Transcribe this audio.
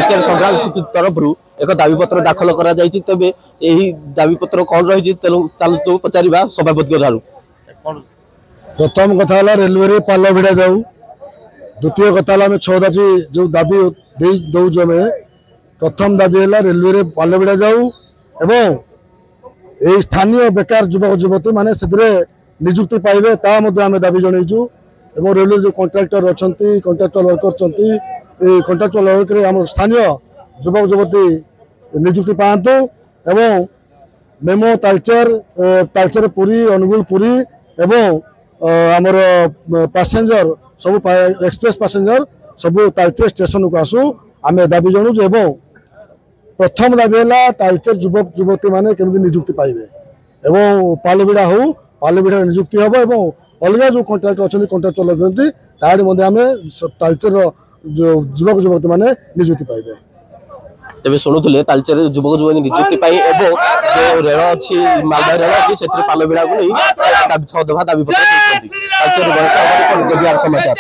तालचेर संग्राम समिति तरफ एक दाबीपत्र दाखल करा जायछि। तबे एही दाबीपत्र कौन रही तो पचारिबा सभापति ठारू। प्रथम कथा रेलवे रे पाल भिड़ा जाऊ। द्वितीय कथा आम 6 दाबी जो दाबी दौचु आम प्रथम दाबी है रेलवे रे पाल भिड़ा जाऊ एवं यही स्थानीय बेकार युवक युवती माने निजुक्ति पाइबे ता आम दाबी जनईचु। एवं रेलवे जो कंट्राक्टर अच्छा कंट्राक्चुअल वर्कर कंट्राक्चुअल वर्कर आम स्थानीय युवक युवती निजुक्ति पातु एवं मेमो तालचेर पुरी अनुगुल पुरी एवं आमर पैसेंजर सब एक्सप्रेस पैसेंजर सब तालचेर स्टेशन को आसू आम दाबी जनाऊँ। एवं प्रथम दाबी है तालचेर युवक युवती माने केमती निजुक्ति पाइबे एवं पालबिड़ा हो पालबिड़ा निजुक्ति हम एवं अलग जो कंट्राक्टर अच्छा कंट्राक्चुअल करती आम तालचेर युवक युवती माने निजुक्ति पाइबे। तेज शुणुले तालचेर युवक युवती निजुक्ति जो रेल अच्छी मालदा रेल अच्छी से पालबिड़ा को नहीं 6 दफा दाबी पत्र समाचार।